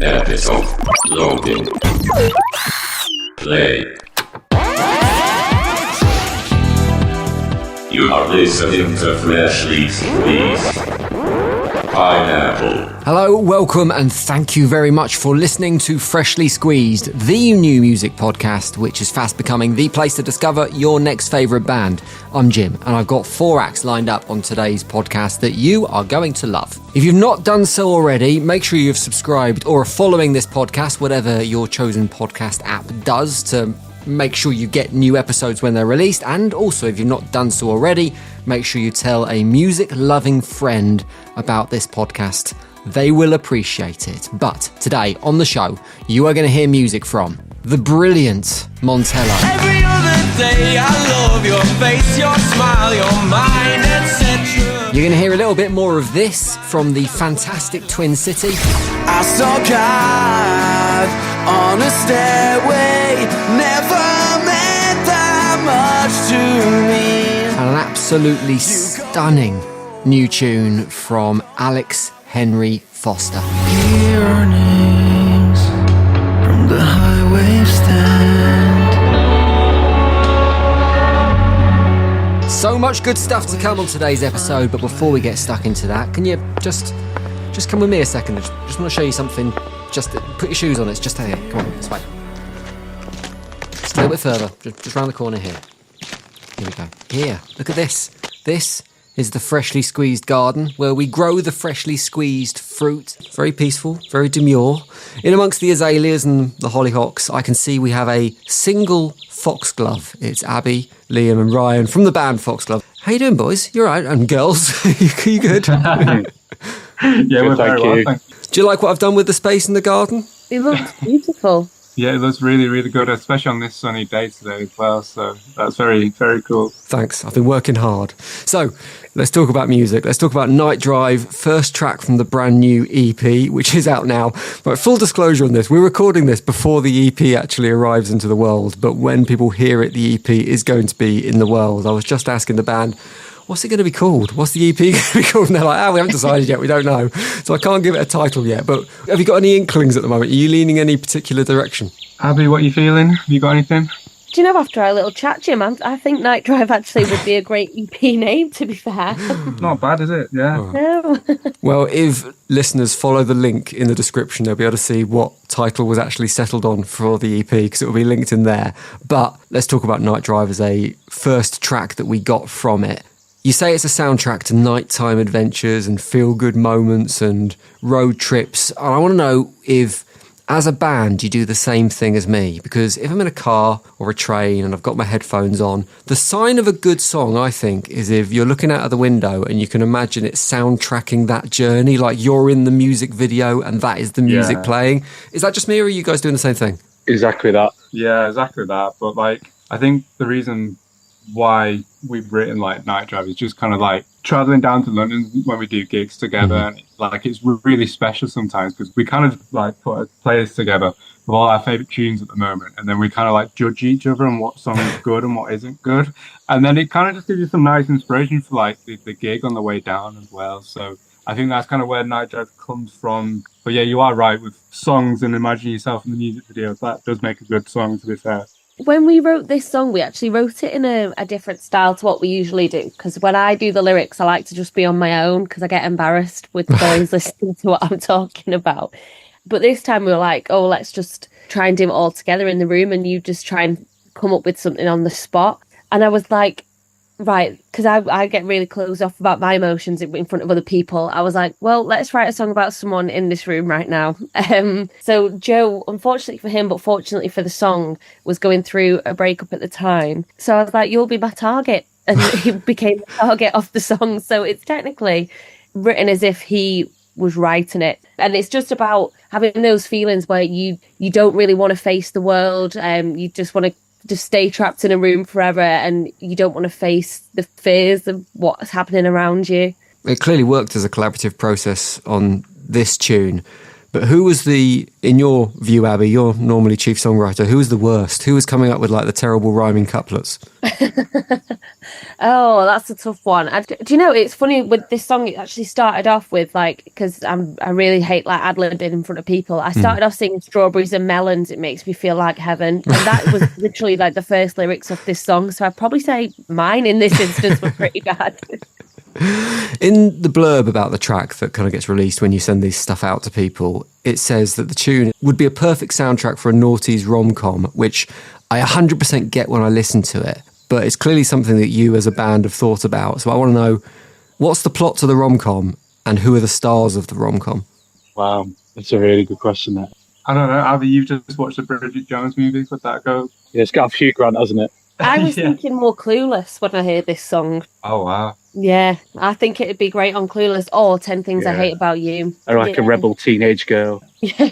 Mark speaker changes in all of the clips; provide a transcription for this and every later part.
Speaker 1: Episode loading. Play. You are listening to Freshly Squeezed Pineapple.
Speaker 2: Hello, welcome, and thank you very much for listening to Freshly Squeezed, the new music podcast, which is fast becoming the place to discover your next favourite band. I'm Jim, and I've got 4 acts lined up on today's podcast that you are going to love. If you've not done so already, make sure you've subscribed or are following this podcast, whatever your chosen podcast app does, to make sure you get new episodes when they're released. And also, if you've not done so already, make sure you tell a music-loving friend about this podcast. They will appreciate it. But today on the show, you are going to hear music from the brilliant Montello.
Speaker 3: Every other day I love your face, your smile, your mind, etc.
Speaker 2: You're going to hear a little bit more of this from the fantastic Twin City.
Speaker 3: I saw God on a stairway, never meant that much to me.
Speaker 2: And an absolutely stunning new tune from Alex Henry Foster.
Speaker 3: Yearnings from the highway stand.
Speaker 2: So much good stuff to come on today's episode, but before we get stuck into that, can you just come with me a second? I just want to show you something. Just put your shoes on, it's just here. Come on, this way. Just a little bit further, just round the corner here. Here we go. Here, look at this. This is the freshly squeezed garden where we grow the freshly squeezed fruit. Very peaceful, very demure. In amongst the azaleas and the hollyhocks, I can see we have a single foxglove. It's Abby, Liam and Ryan from the band Foxglove. How you doing, boys? You all right? And girls? you good?
Speaker 4: Yeah, we're very well, thank you.
Speaker 2: Do you like what I've done with the space in the garden?
Speaker 5: It looks beautiful.
Speaker 4: Yeah, it looks really, really good, especially on this sunny day today as well. So that's very, very cool.
Speaker 2: Thanks. I've been working hard. So let's talk about music. Let's talk about Night Drive, first track from the brand new EP, which is out now. But full disclosure on this, we're recording this before the EP actually arrives into the world. But when people hear it, the EP is going to be in the world. I was just asking the band, what's it going to be called? What's the EP going to be called? And they're like, we haven't decided yet. We don't know. So I can't give it a title yet. But have you got any inklings at the moment? Are you leaning any particular direction?
Speaker 4: Abby, what are you feeling? Have you got anything?
Speaker 5: Do you know, after our little chat, Jim, I think Night Drive actually would be a great EP name, to be fair.
Speaker 4: Not bad, is it? Yeah.
Speaker 2: Oh.
Speaker 5: No.
Speaker 2: Well, if listeners follow the link in the description, they'll be able to see what title was actually settled on for the EP, because it will be linked in there. But let's talk about Night Drive as a first track that we got from it. You say it's a soundtrack to nighttime adventures and feel-good moments and road trips. And I want to know if, as a band, you do the same thing as me. Because if I'm in a car or a train and I've got my headphones on, the sign of a good song, I think, is if you're looking out of the window and you can imagine it soundtracking that journey, like you're in the music video and that is the music playing. Is that just me, or are you guys doing the same thing?
Speaker 6: Exactly that.
Speaker 4: Yeah, exactly that. But I think the reason why we've written Night Drive is just kind of traveling down to London when we do gigs together, and it's really special sometimes because we kind of put a playlist together with all our favorite tunes at the moment, and then we kind of judge each other on what song is good and what isn't good, and then it kind of just gives you some nice inspiration for the gig on the way down as well. So I think that's kind of where Night Drive comes from. But yeah, you are right with songs and imagining yourself in the music videos. That does make a good song, to be fair.
Speaker 5: When we wrote this song, we actually wrote it in a different style to what we usually do. Because when I do the lyrics, I like to just be on my own because I get embarrassed with the boys listening to what I'm talking about. But this time we were like, let's just try and do it all together in the room, and you just try and come up with something on the spot. And I was like, right, because I get really closed off about my emotions in front of other people. I was like, well, let's write a song about someone in this room right now. So Joe, unfortunately for him, but fortunately for the song, was going through a breakup at the time. So I was like, you'll be my target. And he became the target of the song. So it's technically written as if he was writing it. And it's just about having those feelings where you don't really want to face the world. You just want to just stay trapped in a room forever, and you don't want to face the fears of what's happening around you.
Speaker 2: It clearly worked as a collaborative process on this tune, But who was in your view, Abby, you're normally chief songwriter, who was the worst? Who was coming up with like the terrible rhyming couplets?
Speaker 5: Oh, that's a tough one. Do you know, it's funny with this song, it actually started off with like, because I really hate like ad-libbing in front of people. I started off singing Strawberries and Melons, It Makes Me Feel Like Heaven. And that was literally like the first lyrics of this song. So I'd probably say mine in this instance were pretty bad.
Speaker 2: In the blurb about the track that kind of gets released when you send this stuff out to people, it says that the tune would be a perfect soundtrack for a noughties rom-com, which I 100% get when I listen to it. But it's clearly something that you as a band have thought about. So I want to know, what's the plot to the rom-com and who are the stars of the rom-com?
Speaker 6: Wow, that's a really good question there.
Speaker 4: I don't know, Abby, you've just watched the Bridget Jones movie. Would that go?
Speaker 6: Yeah, it's got a Hugh Grant, hasn't it?
Speaker 5: I was thinking more Clueless when I heard this song.
Speaker 4: Oh, wow.
Speaker 5: Yeah, I think it'd be great on Clueless or 10 Things I Hate About You.
Speaker 6: Or like a rebel teenage girl.
Speaker 5: Yeah.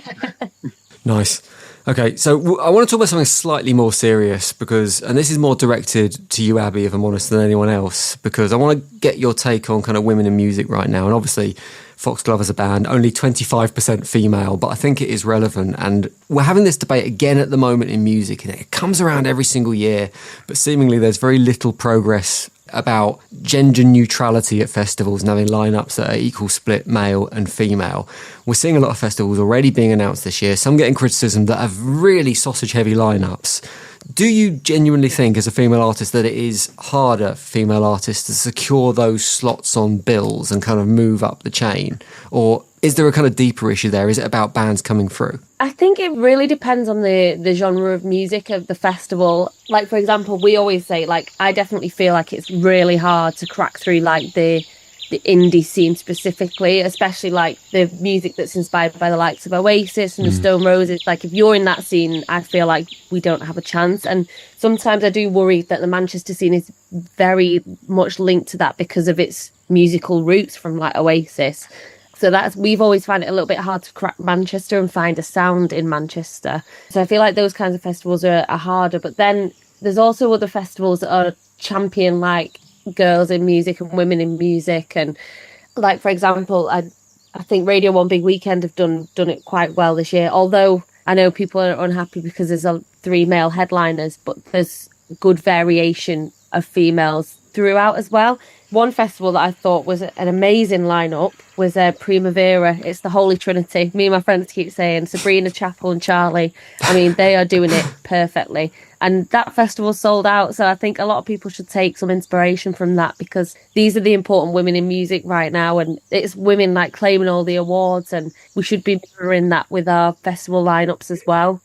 Speaker 2: Nice. Okay, so I want to talk about something slightly more serious and this is more directed to you, Abby, if I'm honest, than anyone else, because I want to get your take on kind of women in music right now. And obviously, Foxglove as a band, only 25% female, but I think it is relevant. And we're having this debate again at the moment in music, and it comes around every single year, but seemingly there's very little progress about gender neutrality at festivals and having lineups that are equal split male and female. We're seeing a lot of festivals already being announced this year, some getting criticism that have really sausage heavy lineups. Do you genuinely think as a female artist that it is harder for female artists to secure those slots on bills and kind of move up the chain? Or is there a kind of deeper issue there? Is it about bands coming through?
Speaker 5: I think it really depends on the genre of music of the festival. Like, for example, we always say, like, I definitely feel like it's really hard to crack through, like, the indie scene specifically, especially, like, the music that's inspired by the likes of Oasis and the Stone Roses. Like, if you're in that scene, I feel like we don't have a chance. And sometimes I do worry that the Manchester scene is very much linked to that because of its musical roots from, like, Oasis. So we've always found it a little bit hard to crack Manchester and find a sound in Manchester. So I feel like those kinds of festivals are harder. But then there's also other festivals that are champion like girls in music and women in music. And like, for example, I think Radio 1 Big Weekend have done it quite well this year. Although I know people are unhappy because there's 3 male headliners, but there's good variation of females throughout as well. One festival that I thought was an amazing lineup was Primavera. It's the Holy Trinity. Me and my friends keep saying Sabrina, Chapel and Charlie. I mean, they are doing it perfectly. And that festival sold out. So I think a lot of people should take some inspiration from that because these are the important women in music right now. And it's women like claiming all the awards. And we should be mirroring that with our festival lineups as well.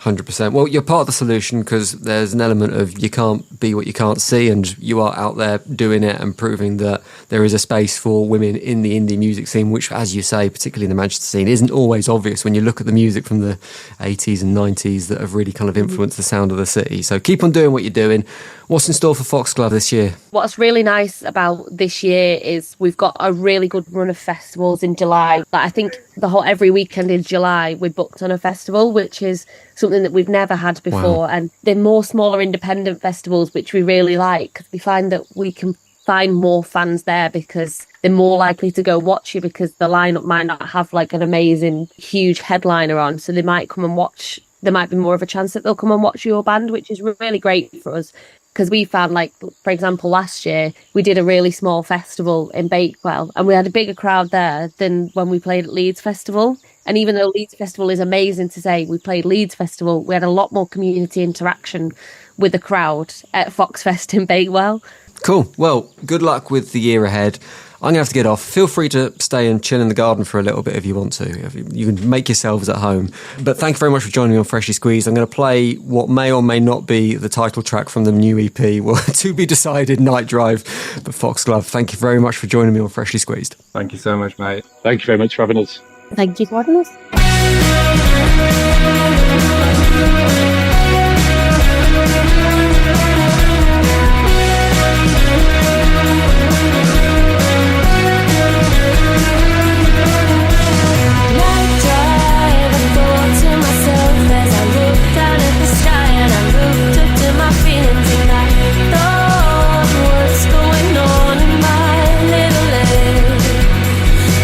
Speaker 2: 100%. Well, you're part of the solution because there's an element of you can't be what you can't see, and you are out there doing it and proving that there is a space for women in the indie music scene, which, as you say, particularly in the Manchester scene, isn't always obvious when you look at the music from the 80s and 90s that have really kind of influenced the sound of the city. So keep on doing what you're doing. What's in store for Foxglove this year?
Speaker 5: What's really nice about this year is we've got a really good run of festivals in July. Like, I think every weekend in July we're booked on a festival, which is something that we've never had before. Wow. And they're more smaller independent festivals, which we really like because we find that we can find more fans there because they're more likely to go watch you because the lineup might not have like an amazing huge headliner on, so they might come and watch. There might be more of a chance that they'll come and watch your band, which is really great for us. Because we found, like, for example, last year, we did a really small festival in Bakewell and we had a bigger crowd there than when we played at Leeds Festival. And even though Leeds Festival is amazing to say, we played Leeds Festival, we had a lot more community interaction with the crowd at Foxfest in Bakewell.
Speaker 2: Cool. Well, good luck with the year ahead. I'm going to have to get off. Feel free to stay and chill in the garden for a little bit if you want to. You can make yourselves at home. But thank you very much for joining me on Freshly Squeezed. I'm going to play what may or may not be the title track from the new EP, well, to be decided, Night Drive, but Foxglove. Thank you very much for joining me on Freshly Squeezed.
Speaker 4: Thank you so much, mate.
Speaker 6: Thank you very much for having us.
Speaker 5: Thank you for having us.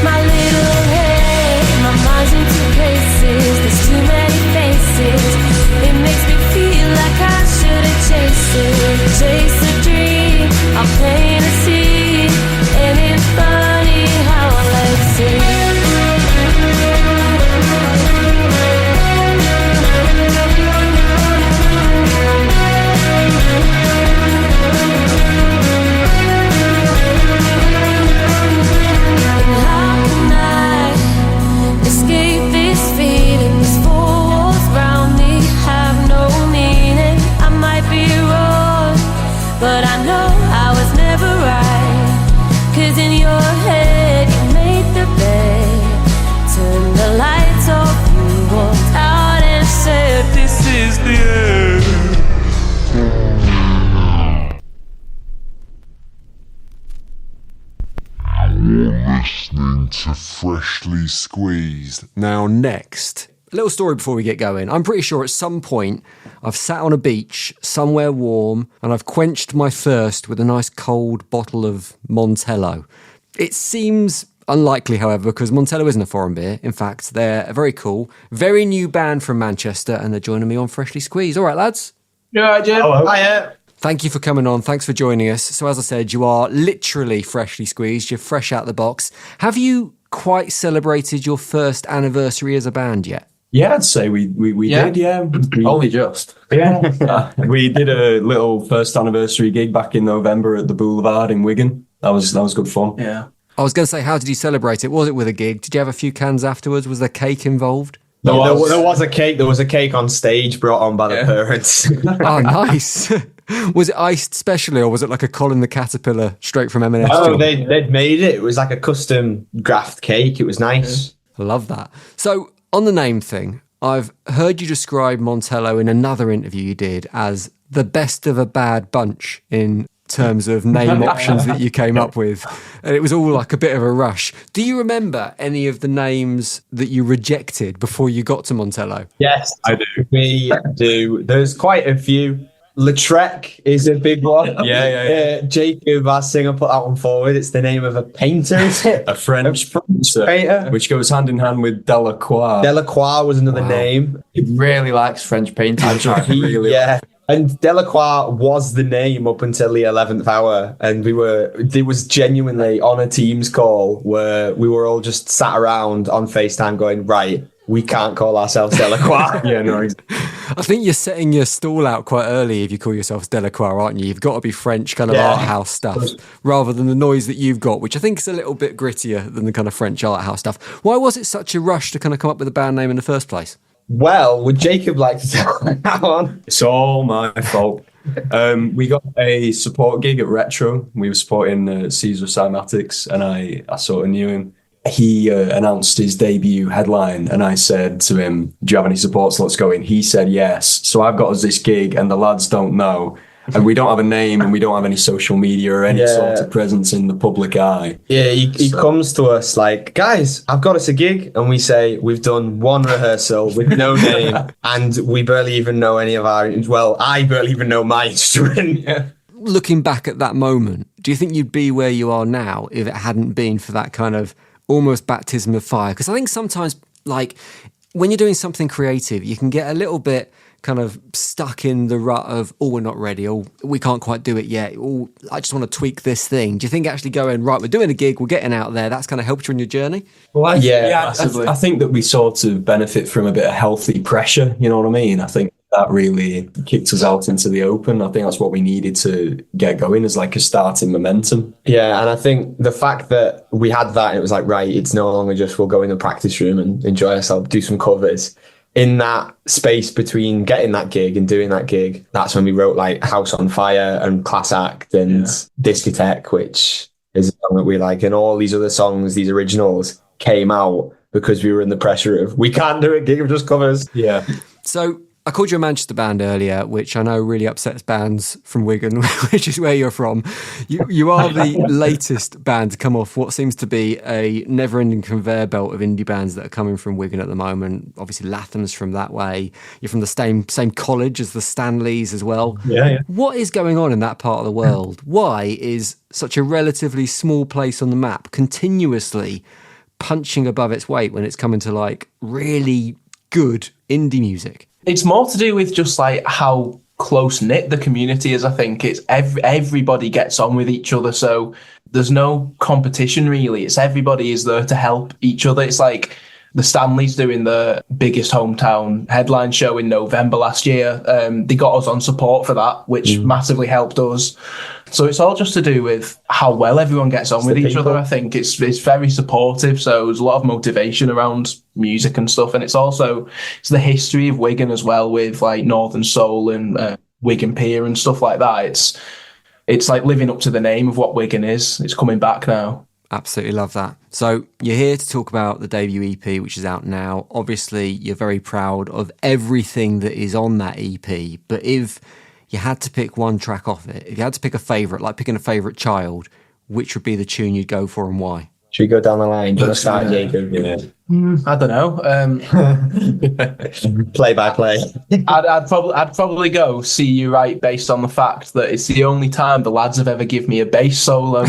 Speaker 7: My little head, my mind's into to Freshly Squeezed.
Speaker 2: Now, next, a little story before we get going. I'm pretty sure at some point I've sat on a beach somewhere warm and I've quenched my thirst with a nice cold bottle of Montello. It seems unlikely, however, because Montello isn't a foreign beer. In fact, they're a very cool, very new band from Manchester, and they're joining me on Freshly Squeezed. All right, lads.
Speaker 8: Yeah, Jim.
Speaker 9: Hello.
Speaker 8: Hiya.
Speaker 2: Thank you for coming on. Thanks for joining us. So as I said, you are literally freshly squeezed. You're fresh out the box. Have you quite celebrated your first anniversary as a band yet?
Speaker 9: Yeah, I'd say we did, yeah.
Speaker 8: Only just.
Speaker 9: Yeah. We did a little first anniversary gig back in November at the Boulevard in Wigan. That was good fun.
Speaker 8: Yeah.
Speaker 2: I was going to say, how did you celebrate it? Was it with a gig? Did you have a few cans afterwards? Was there cake involved?
Speaker 8: There was a cake. There was a cake on stage brought on by the parents.
Speaker 2: Oh, nice. Was it iced specially, or was it like a Colin the Caterpillar straight from M&S?
Speaker 8: Oh, they'd made it. It was like a custom graft cake. It was nice.
Speaker 2: I love that. So, on the name thing, I've heard you describe Montello in another interview you did as the best of a bad bunch in terms of name options that you came up with. And it was all like a bit of a rush. Do you remember any of the names that you rejected before you got to Montello?
Speaker 8: Yes, I do. We do. There's quite a few. Lautrec is a big one.
Speaker 9: Yeah.
Speaker 8: Jacob, our singer, put that one forward. It's the name of a painter, is it?
Speaker 9: A French
Speaker 8: painter.
Speaker 9: which goes hand in hand with Delacroix.
Speaker 8: Delacroix was another name.
Speaker 10: He really likes French painting.
Speaker 8: Yeah. And Delacroix was the name up until the 11th hour. And it was genuinely on a Teams call where we were all just sat around on FaceTime going, right, we can't call ourselves Delacroix.
Speaker 9: Yeah, no.
Speaker 2: I think you're setting your stall out quite early if you call yourselves Delacroix, aren't you? You've got to be French kind of art house stuff rather than the noise that you've got, which I think is a little bit grittier than the kind of French art house stuff. Why was it such a rush to kind of come up with a band name in the first place?
Speaker 8: Well, would Jacob like to tell that one?
Speaker 9: It's all my fault. We got a support gig at Retro. We were supporting Caesar Cymatics, and I sort of knew him. He announced his debut headline, and I said to him, do you have any support slots going? He said yes. So I've got us this gig, and the lads don't know. And we don't have a name, and we don't have any social media or any sort of presence in the public eye.
Speaker 8: Yeah, he comes to us like, guys, I've got us a gig. And we say, we've done one rehearsal with no name, and we barely even know any of our, well, I barely even know my instrument. Yeah.
Speaker 2: Looking back at that moment, do you think you'd be where you are now if it hadn't been for that kind of almost baptism of fire? Because I think sometimes, like, when you're doing something creative, you can get a little bit kind of stuck in the rut of, oh, we're not ready, oh, we can't quite do it yet, oh, I just want to tweak this thing. Do you think actually going, right, we're doing a gig, we're getting out there, that's kind of helped you in your journey?
Speaker 9: Well, I think that we sort of benefit from a bit of healthy pressure, you know what I mean? I think that really kicked us out into the open. I think that's what we needed to get going as like a starting momentum.
Speaker 8: Yeah, and I think the fact that we had that, and it was like, right, it's no longer just we'll go in the practice room and enjoy ourselves, do some covers. In that space between getting that gig and doing that gig, that's when we wrote like House on Fire and Class Act and Discotheque, which is a song that we like. And all these other songs, these originals, came out because we were in the pressure of, we can't do a gig of just covers.
Speaker 9: Yeah.
Speaker 2: So I called you a Manchester band earlier, which I know really upsets bands from Wigan, which is where you're from. You are the latest band to come off what seems to be a never-ending conveyor belt of indie bands that are coming from Wigan at the moment. Obviously, Lathum's from that way. You're from the same college as the Stanleys as well.
Speaker 9: Yeah.
Speaker 2: What is going on in that part of the world? Why is such a relatively small place on the map continuously punching above its weight when it's coming to like really good indie music?
Speaker 10: It's more to do with just like how close knit the community is. I think it's everybody gets on with each other, so there's no competition really. It's everybody is there to help each other. It's like the Stanleys doing the biggest hometown headline show in November last year. They got us on support for that, which massively helped us. So it's all just to do with how well everyone gets on with each other. I think it's very supportive. So there's a lot of motivation around music and stuff. And it's the history of Wigan as well, with like Northern Soul and Wigan Pier and stuff like that. It's like living up to the name of what Wigan is. It's coming back now.
Speaker 2: Absolutely love that. So you're here to talk about the debut EP, which is out now. Obviously, you're very proud of everything that is on that EP. But if you had to pick one track off it, if you had to pick a favourite, like picking a favourite child, which would be the tune you'd go for and why?
Speaker 8: Should we go down the line? Do you want to start, Jacob?
Speaker 9: Yeah.
Speaker 10: I don't know.
Speaker 8: Play by play.
Speaker 10: I'd probably go See You Right based on the fact that it's the only time the lads have ever given me a bass solo.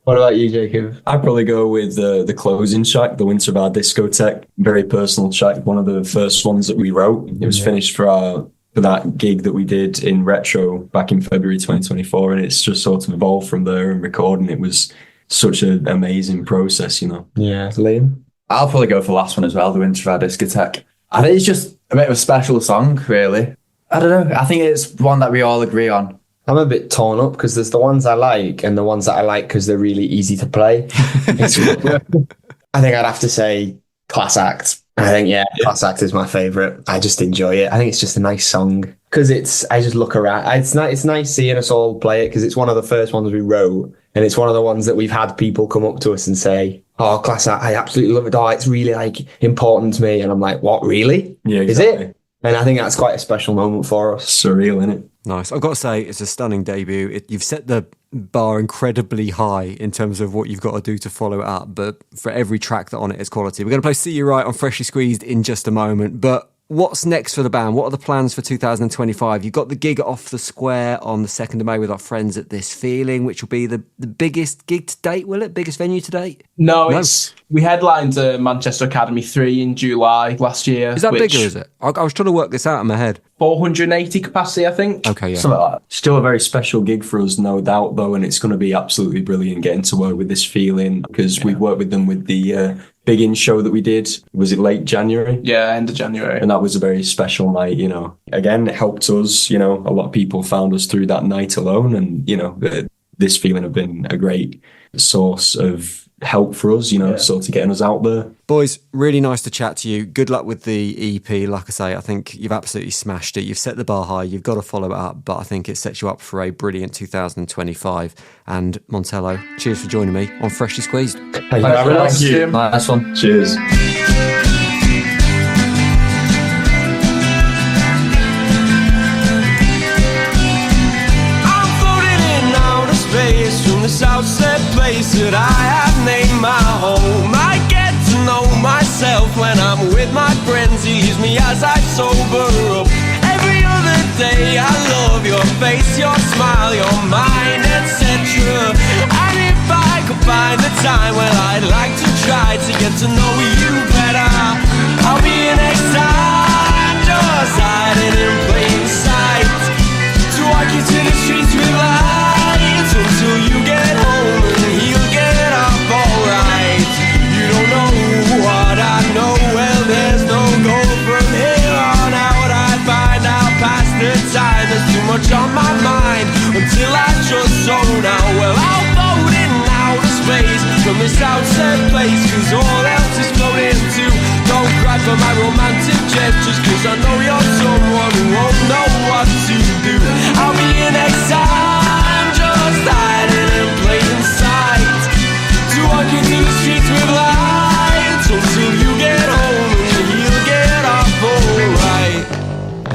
Speaker 8: What about you, Jacob?
Speaker 9: I'd probably go with the closing track, The Winter of Our Discotheque. Very personal track, one of the first ones that we wrote. It was finished for that gig that we did in Retro back in February 2024, and it's just sort of evolved from there, and recording it was such an amazing process, you know.
Speaker 8: Yeah, Liam?
Speaker 11: I'll probably go for the last one as well, The Winter of Our Discotheque. I think it's just a bit of a special song, really. I don't know. I think it's one that we all agree on.
Speaker 8: I'm a bit torn up because there's the ones I like and the ones that I like because they're really easy to play. I think I'd have to say Class Act. I think, Class Act is my favourite. I just enjoy it. I think it's just a nice song because I just look around. It's nice seeing us all play it because it's one of the first ones we wrote, and it's one of the ones that we've had people come up to us and say, "Oh, Class Act, I absolutely love it. Oh, it's really like important to me." And I'm like, "What, really?
Speaker 9: Yeah, exactly.
Speaker 8: Is it?" And I think that's quite a special moment for us.
Speaker 9: Surreal, isn't it?
Speaker 2: Nice. I've got to say, it's a stunning debut. You've set the bar incredibly high in terms of what you've got to do to follow it up, but for every track that on it is quality. We're going to play See You Right on Freshly Squeezed in just a moment, but what's next for the band? What are the plans for 2025? You've got the gig Off the Square on the 2nd of May with our friends at This Feeling, which will be the biggest gig to date, will it? Biggest venue to date?
Speaker 10: No. We headlined Manchester Academy 3 in July last year.
Speaker 2: Is that bigger, is it? I was trying to work this out in my head.
Speaker 10: 480 capacity, I think.
Speaker 2: Okay, yeah.
Speaker 9: Something like that. Still a very special gig for us, no doubt, though, and it's going to be absolutely brilliant getting to work with This Feeling because we've worked with them with the Big In show that we did. Was it late January?
Speaker 10: Yeah, end of January.
Speaker 9: And that was a very special night, you know. Again, it helped us, you know, a lot of people found us through that night alone, and, you know, This Feeling have been a great source of help for us, you know, sort of getting us out there.
Speaker 2: Boys, really nice to chat to you. Good luck with the EP. Like I say, I think you've absolutely smashed it. You've set the bar high. You've got to follow it up, but I think it sets you up for a brilliant 2025. And Montello, cheers for joining me on Freshly Squeezed.
Speaker 8: Thank you very much.
Speaker 9: Thank you.
Speaker 11: Nice one.
Speaker 9: Cheers.
Speaker 3: Southside place that I have named my home. I get to know myself when I'm with my friends. Ease me as I sober up. Every other day I love your face, your smile, your mind, etc. And if I could find the time, well, I'd like to try to get to know you better. I'll be an exile, just hiding in plain sight, to walk you to the streets with lights until you get home and he'll get off alright. You don't know what I know, well, there's no goal from here on out. I find out past the time, there's too much on my mind until I just zone out. Well, I'll float in outer space from this outside place, cause all else is floating too. Don't cry for my romantic gestures, cause I know you're someone who won't know what to do. I'll be in exile, hiding in plain sight, to walk into the streets with lights until you get home and he'll get off alright.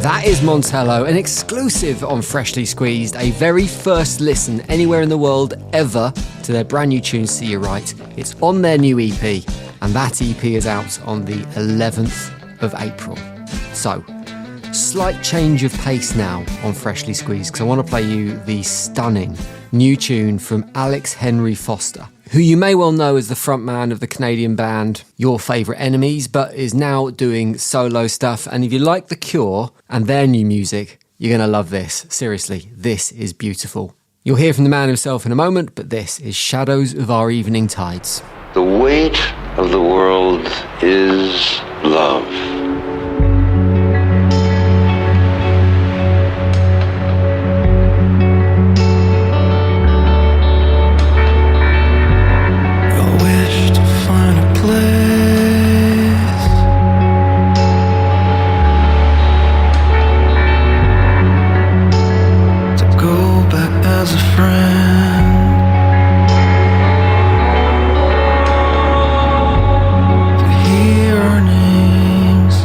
Speaker 2: That is Montello, an exclusive on Freshly Squeezed, a very first listen anywhere in the world ever to their brand new tune, See You Right. It's on their new EP, and that EP is out on the 11th of April. So, slight change of pace now on Freshly Squeezed, because I want to play you the stunning new tune from Alex Henry Foster, who you may well know as the frontman of the Canadian band Your Favourite Enemies, but is now doing solo stuff. And if you like The Cure and their new music, you're going to love this. Seriously, this is beautiful. You'll hear from the man himself in a moment, but this is Shadows of Our Evening Tides.
Speaker 12: The weight of the world is love.
Speaker 13: As a friend, to hear our names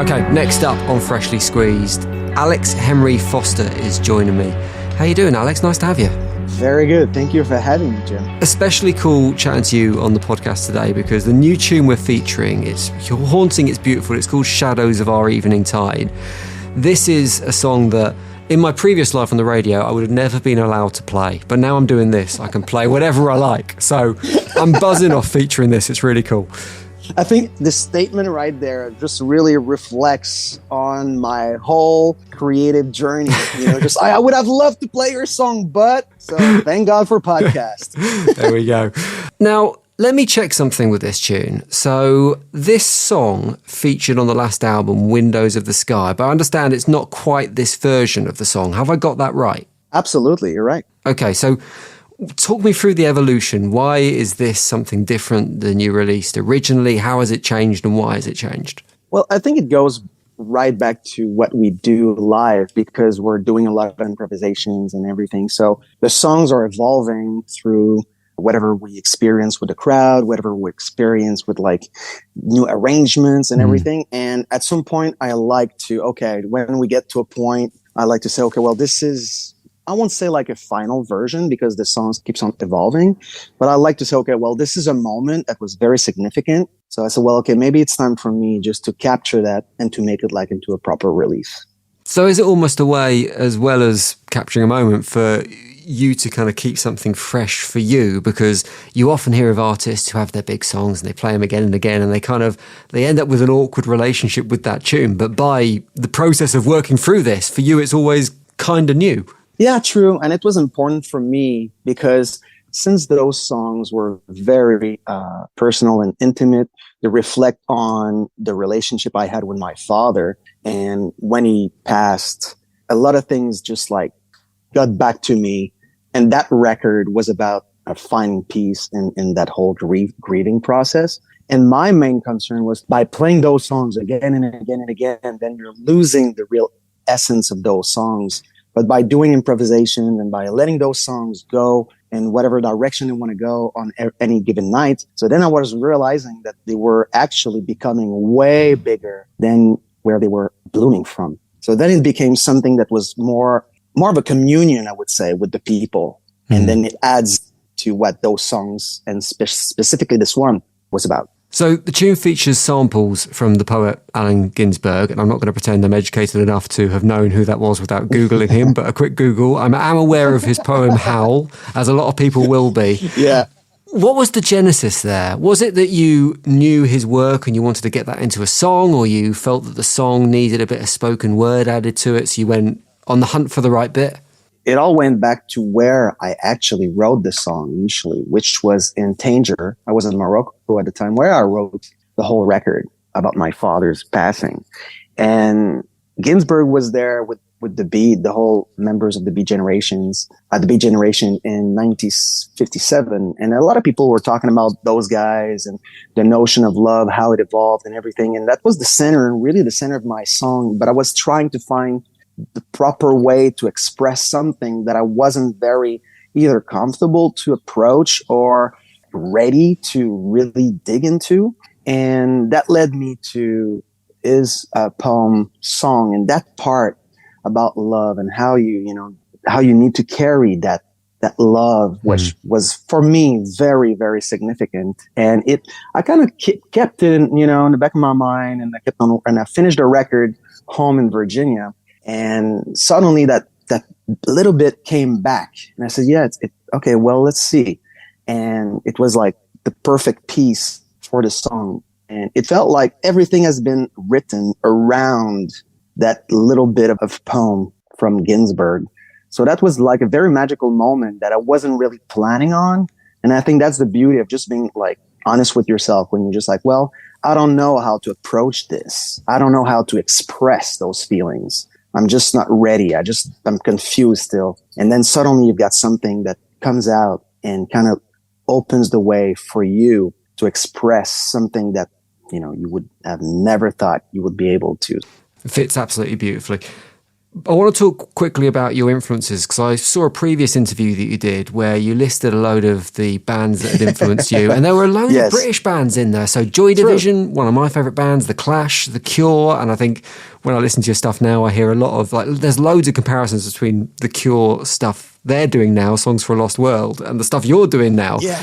Speaker 2: Okay, next up on Freshly Squeezed, Alex Henry Foster is joining me. How you doing, Alex? Nice to have you.
Speaker 14: Very good. Thank you for having me, Jim.
Speaker 2: Especially cool chatting to you on the podcast today because the new tune we're featuring, you're haunting, it's beautiful. It's called Shadows of Our Evening Tide. This is a song that in my previous life on the radio, I would have never been allowed to play. But now I'm doing this. I can play whatever I like. So I'm buzzing off featuring this. It's really cool.
Speaker 14: I think this statement right there just really reflects on my whole creative journey. I would have loved to play your song, but so thank God for podcast.
Speaker 2: There we go. Now, let me check something with this tune. So this song featured on the last album, Windows of the Sky, but I understand it's not quite this version of the song. Have I got that right?
Speaker 14: Absolutely, you're right.
Speaker 2: Okay, so talk me through the evolution. Why is this something different than you released originally? How has it changed and why has it changed?
Speaker 14: Well, I think it goes right back to what we do live because we're doing a lot of improvisations and everything. So the songs are evolving through whatever we experience with the crowd, whatever we experience with like new arrangements and everything. And at some point I like to, when we get to a point, I like to say, well, this is, I won't say like a final version because the songs keeps on evolving, but I like to say, this is a moment that was very significant. So I said, maybe it's time for me just to capture that and to make it like into a proper release.
Speaker 2: So is it almost a way, as well as capturing a moment, for you to kind of keep something fresh for you? Because you often hear of artists who have their big songs and they play them again and again and they end up with an awkward relationship with that tune. But by the process of working through this, for you, it's always kind of new.
Speaker 14: Yeah, true. And it was important for me because since those songs were very personal and intimate, they reflect on the relationship I had with my father. And when he passed, a lot of things just like got back to me. And that record was about finding peace in that whole grieving process. And my main concern was by playing those songs again and again and again, then you're losing the real essence of those songs. But by doing improvisation and by letting those songs go in whatever direction they want to go on any given night. So then I was realizing that they were actually becoming way bigger than where they were blooming from. So then it became something that was more of a communion, I would say, with the people. And then it adds to what those songs and specifically this one was about.
Speaker 2: So the tune features samples from the poet Allen Ginsberg, and I'm not going to pretend I'm educated enough to have known who that was without Googling him, but a quick Google. I'm aware of his poem Howl, as a lot of people will be.
Speaker 14: Yeah.
Speaker 2: What was the genesis there? Was it that you knew his work and you wanted to get that into a song, or you felt that the song needed a bit of spoken word added to it, so you went on the hunt for the right bit?
Speaker 14: It all went back to where I actually wrote the song initially, which was in Tanger. I was in Morocco at the time where I wrote the whole record about my father's passing. And Ginsberg was there with the Beat, the whole members of the Beat generations, the Beat generation in 1957. And a lot of people were talking about those guys and the notion of love, how it evolved and everything. And that was the center, really the center of my song. But I was trying to find the proper way to express something that I wasn't very either comfortable to approach or ready to really dig into. And that led me to his poem Song, and that part about love and how you need to carry that love, which was for me very, very significant. And I kind of kept it, in the back of my mind, and I finished the record home in Virginia. And suddenly that little bit came back, and I said, okay, well, let's see. And it was like the perfect piece for the song. And it felt like everything has been written around that little bit of poem from Ginsberg. So that was like a very magical moment that I wasn't really planning on. And I think that's the beauty of just being like honest with yourself when you're just like, well, I don't know how to approach this. I don't know how to express those feelings. I'm just not ready. I'm confused still. And then suddenly you've got something that comes out and kind of opens the way for you to express something that, you would have never thought you would be able to.
Speaker 2: It fits absolutely beautifully. I want to talk quickly about your influences, because I saw a previous interview that you did where you listed a load of the bands that had influenced you, and there were a load of British bands in there. So Joy Division, one of my favourite bands, The Clash, The Cure, and I think when I listen to your stuff now, I hear a lot of, there's loads of comparisons between The Cure stuff they're doing now, Songs for a Lost World, and the stuff you're doing now.
Speaker 14: Yeah.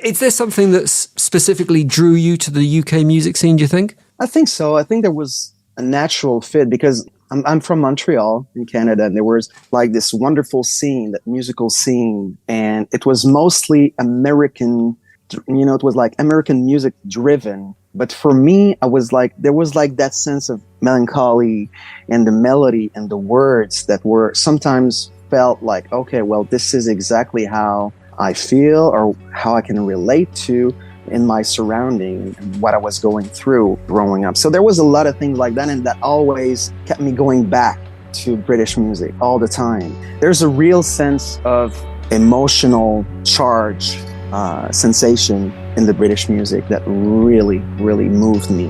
Speaker 2: Is there something that specifically drew you to the UK music scene, do you think?
Speaker 14: I think so. I think there was a natural fit because I'm from Montreal in Canada, and there was this wonderful scene, that musical scene, and it was mostly American, it was American music driven. But for me, there was that sense of melancholy and the melody and the words that were sometimes felt like, okay, well, this is exactly how I feel or how I can relate to in my surrounding and what I was going through growing up. So there was a lot of things like that, and that always kept me going back to British music all the time. There's a real sense of emotional charge, sensation in the British music that really, really moved me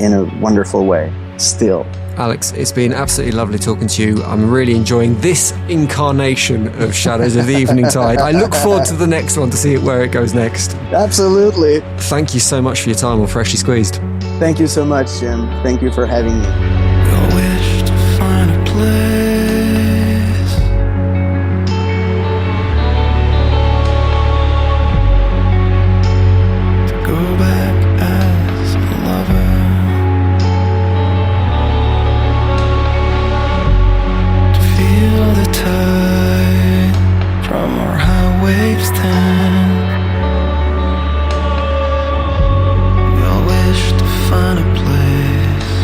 Speaker 14: in a wonderful way still.
Speaker 2: Alex, it's been absolutely lovely talking to you. I'm really enjoying this incarnation of Shadows of the Evening Tide. I look forward to the next one to see where it goes next.
Speaker 14: Absolutely.
Speaker 2: Thank you so much for your time on Freshly Squeezed.
Speaker 14: Thank you so much, Jim. Thank you for having me.
Speaker 13: I wish to find a place to go back as a lover. The tide from our high waves turn. We all wish to find a place,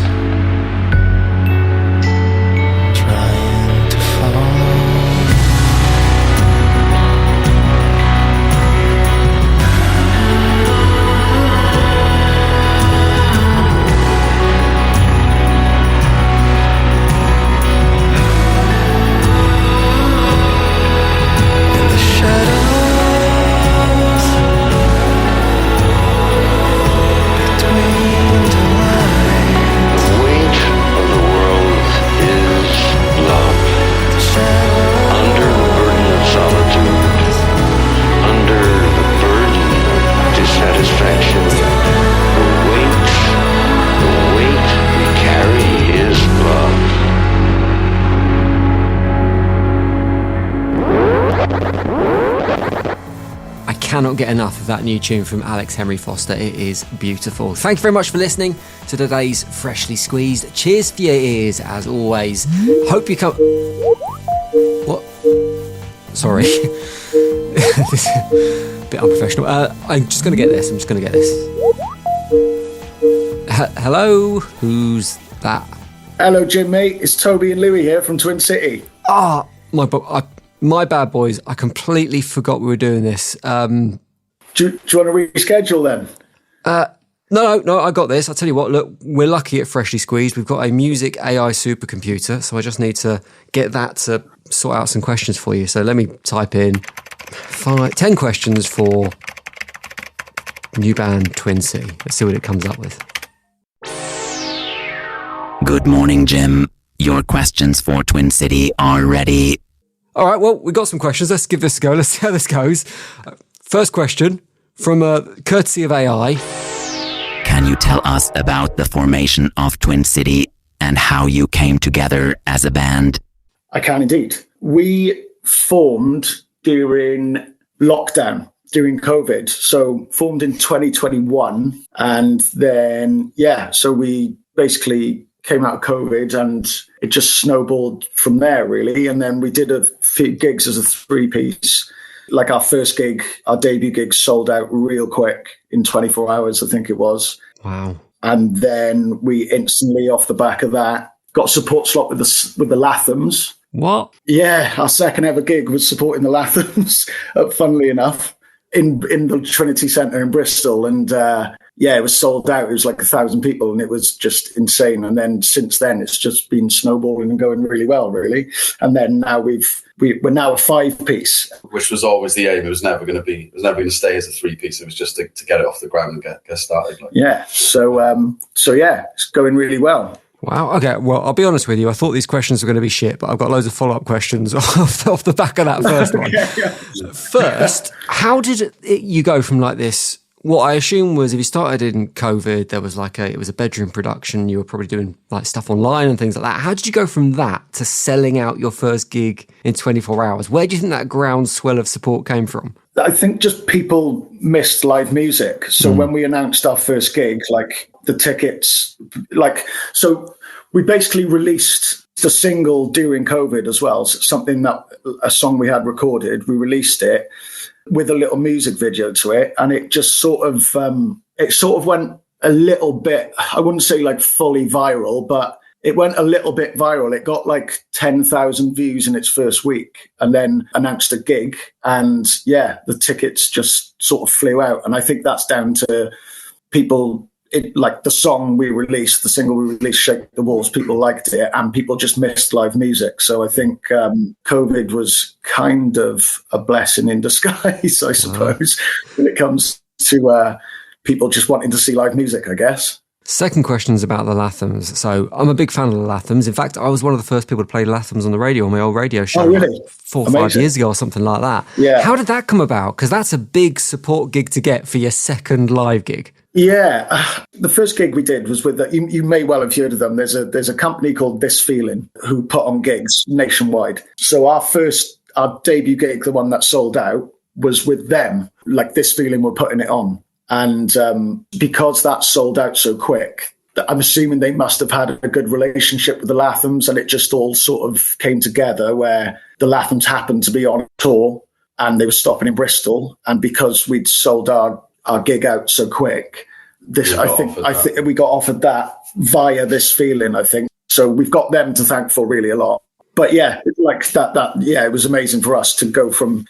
Speaker 13: trying to follow.
Speaker 2: Cannot get enough of that new tune from Alex Henry Foster. It is beautiful. Thank you very much for listening to today's Freshly Squeezed. Cheers for your ears, as always. Hope you come... What? Sorry. This is a bit unprofessional. I'm just going to get this. Hello? Who's that?
Speaker 15: Hello, Jim, mate. It's Toby and Louie here from Twin City.
Speaker 2: My bad, boys. I completely forgot we were doing this.
Speaker 15: Do you want to reschedule then?
Speaker 2: No, I got this. I'll tell you what, look, we're lucky at Freshly Squeezed. We've got a music AI supercomputer, so I just need to get that to sort out some questions for you. So let me type in 10 questions for new band Twin City. Let's see what it comes up with.
Speaker 16: Good morning, Jim. Your questions for Twin City are ready.
Speaker 2: All right, well, we got some questions. Let's give this a go. Let's see how this goes. First question from courtesy of AI.
Speaker 16: Can you tell us about the formation of Twin City and how you came together as a band?
Speaker 15: I can indeed. We formed during lockdown, during COVID. So formed in 2021. And then, so we basically came out of COVID and it just snowballed from there, really. And then we did a few gigs as a three-piece. Like our first gig, our debut gig sold out real quick in 24 hours, I think it was.
Speaker 2: Wow.
Speaker 15: And then we instantly, off the back of that, got a support slot with the Lathums.
Speaker 2: What?
Speaker 15: Yeah, our second ever gig was supporting the Lathums, funnily enough, in the Trinity Centre in Bristol. And it was sold out. It was like 1,000 people and it was just insane. And then since then, it's just been snowballing and going really well, really. And then now we're now a 5-piece.
Speaker 17: Which was always the aim. It was never going to stay as a 3-piece. It was just to get it off the ground and get started.
Speaker 15: Yeah. So it's going really well.
Speaker 2: Wow. Okay. Well, I'll be honest with you. I thought these questions were going to be shit, but I've got loads of follow-up questions off the back of that first one. First, how did you go from like this? What I assume was if you started in COVID, there was it was a bedroom production. You were probably doing like stuff online and things like that. How did you go from that to selling out your first gig in 24 hours? Where do you think that groundswell of support came from?
Speaker 15: I think just people missed live music. So when we announced our first gig, like the tickets, so we basically released the single during COVID as well. So a song we had recorded, we released it with a little music video to it. And it just sort of went a little bit, I wouldn't say like fully viral, but it went a little bit viral. It got like 10,000 views in its first week and then announced a gig. And yeah, the tickets just sort of flew out. And I think that's down to people, like the song we released, the single we released, Shake the Walls, people liked it and people just missed live music. So I think COVID was kind of a blessing in disguise, I suppose, when it comes to people just wanting to see live music, I guess.
Speaker 2: Second question is about the Lathums. So I'm a big fan of the Lathums. In fact, I was one of the first people to play Lathums on the radio, on my old radio show.
Speaker 15: Oh, really?
Speaker 2: 4 or 5 years ago or something like that.
Speaker 15: Yeah.
Speaker 2: How did that come about? Because that's a big support gig to get for your second live gig.
Speaker 15: Yeah, the first gig we did was with you may well have heard of them. There's a company called This Feeling who put on gigs nationwide. So our debut gig, the one that sold out, was with them. Like This Feeling were putting it on. And because that sold out so quick, I'm assuming they must have had a good relationship with the Lathums, and it just all sort of came together where the Lathums happened to be on tour and they were stopping in Bristol. And because we'd sold our gig out so quick, I think we got offered that via This Feeling, I think. So we've got them to thank for really a lot. But yeah, like it was amazing for us to go from,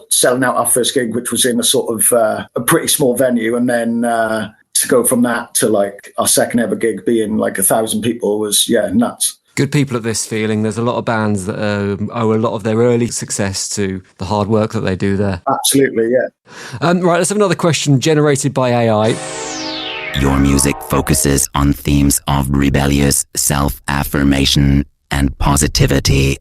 Speaker 15: selling out our first gig, which was in a sort of a pretty small venue, and then to go from that to like our second ever gig being like 1,000 people was, nuts.
Speaker 2: Good people at This Feeling. There's a lot of bands that owe a lot of their early success to the hard work that they do there.
Speaker 15: Absolutely, yeah.
Speaker 2: Right, let's have another question generated by AI.
Speaker 16: Your music focuses on themes of rebellious self-affirmation and positivity.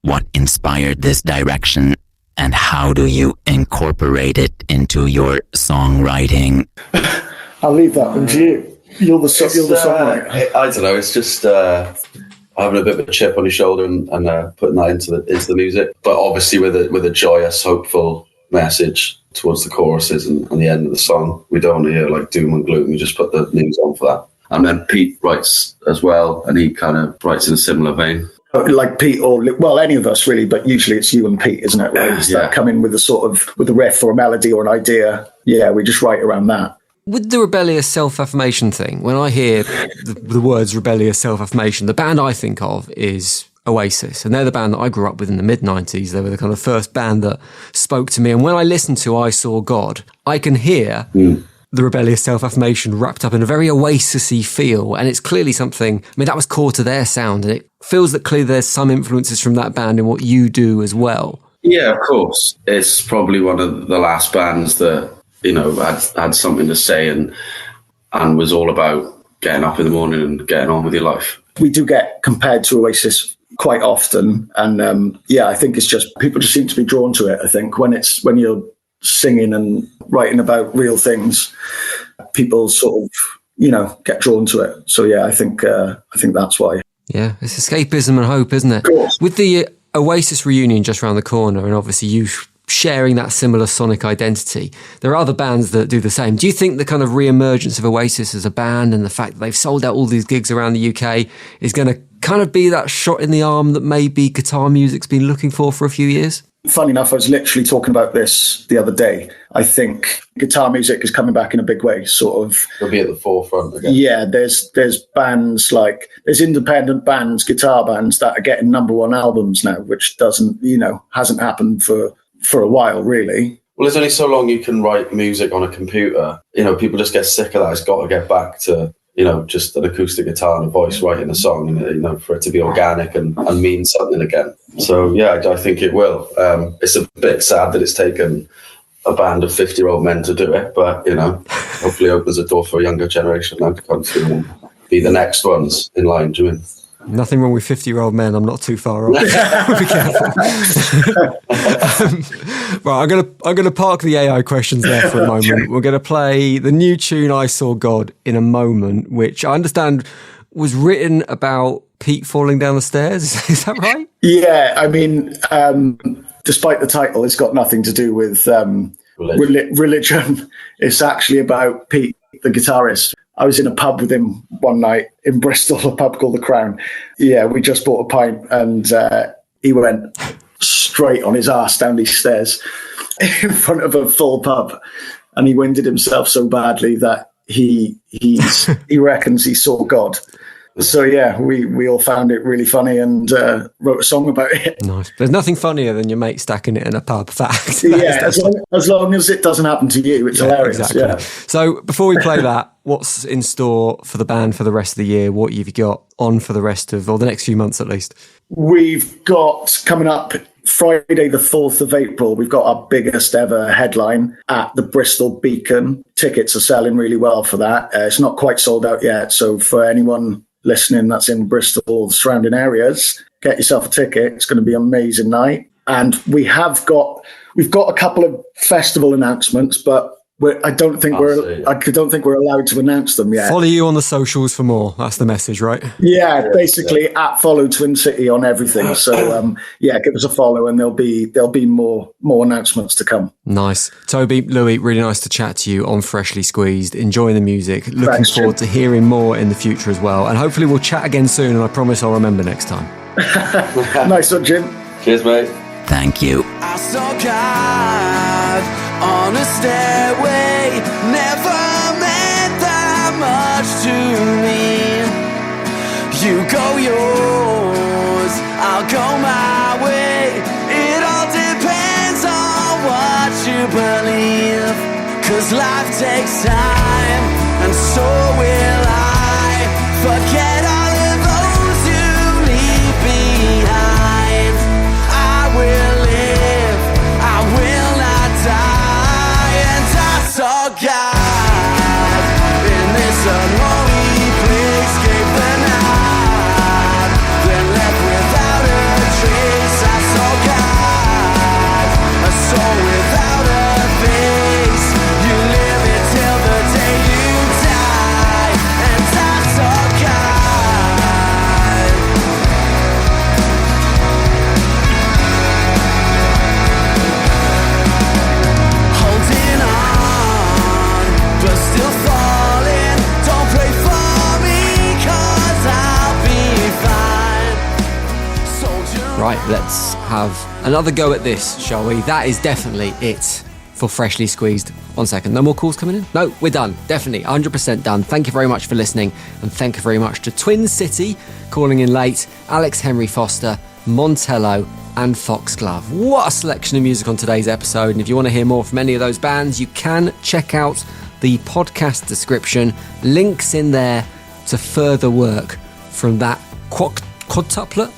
Speaker 16: What inspired this direction, and how do you incorporate it into your songwriting?
Speaker 15: I'll leave that one to you. You're the songwriter.
Speaker 17: I don't know. It's just having a bit of a chip on your shoulder and putting that into the music, but obviously with a joyous, hopeful message towards the choruses and the end of the song. We don't want to hear like doom and gloom. We just put the news on for that. And then Pete writes as well, and he kind of writes in a similar vein.
Speaker 15: Like Pete or any of us really, but usually it's you and Pete, isn't it? Right? That come in with a riff or a melody or an idea. Yeah, we just write around that.
Speaker 2: With the rebellious self-affirmation thing, when I hear the words rebellious self-affirmation, the band I think of is Oasis, and they're the band that I grew up with in the mid-90s. They were the kind of first band that spoke to me, and when I listen to I Saw God, I can hear the rebellious self-affirmation wrapped up in a very Oasis-y feel, and it's clearly something, that was core to their sound, and it feels that clearly there's some influences from that band in what you do as well.
Speaker 17: Yeah, of course. It's probably one of the last bands that, had something to say and was all about getting up in the morning and getting on with your life.
Speaker 15: We do get compared to Oasis quite often, and I think it's just people just seem to be drawn to it. I think when you're singing and writing about real things, people sort of get drawn to it. So yeah, I think that's why.
Speaker 2: Yeah, it's escapism and hope, isn't it?
Speaker 15: Of course.
Speaker 2: With the Oasis reunion just around the corner, and obviously you sharing that similar sonic identity, there are other bands that do the same. Do you think the kind of re-emergence of Oasis as a band and the fact that they've sold out all these gigs around the UK is going to kind of be that shot in the arm that maybe guitar music's been looking for a few years?
Speaker 15: Funny enough, I was literally talking about this the other day. I think guitar music is coming back in a big way, sort of.
Speaker 17: It'll be at the forefront again.
Speaker 15: Yeah, there's bands there's independent bands, guitar bands that are getting #1 albums now, which hasn't happened for a while, really.
Speaker 17: Well, there's only so long you can write music on a computer. People just get sick of that. It's got to get back to, just an acoustic guitar and a voice writing a song, and, for it to be organic and mean something again. So, yeah, I think it will. It's a bit sad that it's taken a band of 50-year-old men to do it, but, hopefully opens a door for a younger generation now to come to them. be the next ones in line. Do you mean?
Speaker 2: Nothing wrong with 50-year-old men. I'm not too far off. Be careful. Right, I'm gonna park the AI questions there for a moment. Okay. We're gonna play the new tune "I Saw God" in a moment, which I understand was written about Pete falling down the stairs. Is that right?
Speaker 15: Yeah, I mean, despite the title, it's got nothing to do with religion. It's actually about Pete, the guitarist. I was in a pub with him one night in Bristol, a pub called The Crown. Yeah, we just bought a pint and he went straight on his ass down these stairs in front of a full pub. And he winded himself so badly that he reckons he saw God. So yeah, we all found it really funny and wrote a song about it.
Speaker 2: Nice. There's nothing funnier than your mate stacking it in a pub. Fact.
Speaker 15: Yeah, as long as it doesn't happen to you, it's hilarious.
Speaker 2: Exactly.
Speaker 15: Yeah.
Speaker 2: So before we play that, what's in store for the band for the rest of the year? What have you got on for the rest of, or the next few months at least?
Speaker 15: We've got coming up Friday the 4th of April, we've got our biggest ever headline at the Bristol Beacon. Tickets are selling really well for that. It's not quite sold out yet, so for anyone listening that's in Bristol or the surrounding areas, get yourself a ticket. It's going to be an amazing night. And we've got a couple of festival announcements, but I don't think we're allowed to announce them yet.
Speaker 2: Follow you on the socials for more. That's the message, right?
Speaker 15: Yeah, basically at follow Twin City on everything. So give us a follow, and there'll be more announcements to come.
Speaker 2: Nice, Toby, Louis, really nice to chat to you on Freshly Squeezed. Enjoying the music. Looking forward to hearing more in the future as well. And hopefully we'll chat again soon. And I promise I'll remember next time.
Speaker 15: Nice one, Jim.
Speaker 17: Cheers, mate.
Speaker 16: Thank you.
Speaker 3: I saw God on a stairway, never meant that much to me. You go yours, I'll go my way. It all depends on what you believe. 'Cause life takes time, and so will I. Forget all of those you leave behind. I will live, I will not die. And I saw God in this unholy place, gave the nod, then left without a trace. I saw God, a soul without a face. You live it till the day you die. And I saw God. Holding on, but still falling. Don't pray for me, 'cause I'll be fine. Soldier.
Speaker 2: Right, let's have another go at this, shall we? That is definitely it for Freshly Squeezed. 1 second, no more calls coming in? No, we're done. Definitely, 100% done. Thank you very much for listening, and thank you very much to Twin City calling in late, Alex Henry Foster, Montello, and Foxglove. What a selection of music on today's episode. And if you want to hear more from any of those bands, you can check out the podcast description. Links in there to further work from that quadtuplet.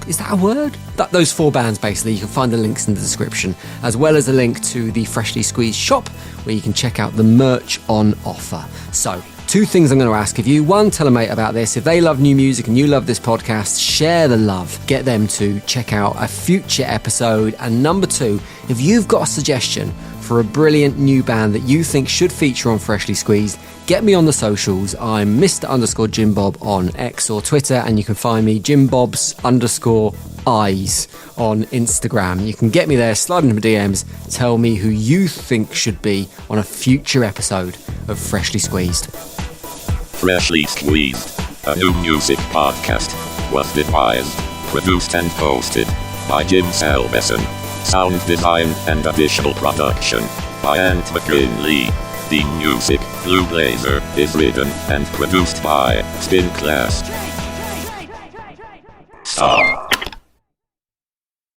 Speaker 2: Is that a word? Those 4 bands, basically. You can find the links in the description, as well as a link to the Freshly Squeezed shop, where you can check out the merch on offer. So, 2 things I'm going to ask of you. 1, tell a mate about this. If they love new music and you love this podcast, share the love. Get them to check out a future episode. And number 2, if you've got a suggestion for a brilliant new band that you think should feature on Freshly Squeezed, get me on the socials. I'm Mr_Jim Bob on X or Twitter, and you can find me JimBobs_eyes on Instagram. You can get me there, slide into my DMs, tell me who you think should be on a future episode of Freshly Squeezed.
Speaker 1: Freshly Squeezed, a new music podcast, was devised, produced and posted by Jim Selbeson. Sound design and additional production by Ant McGinley. The music, Blue Blazer, is written and produced by Spin Class. Stop.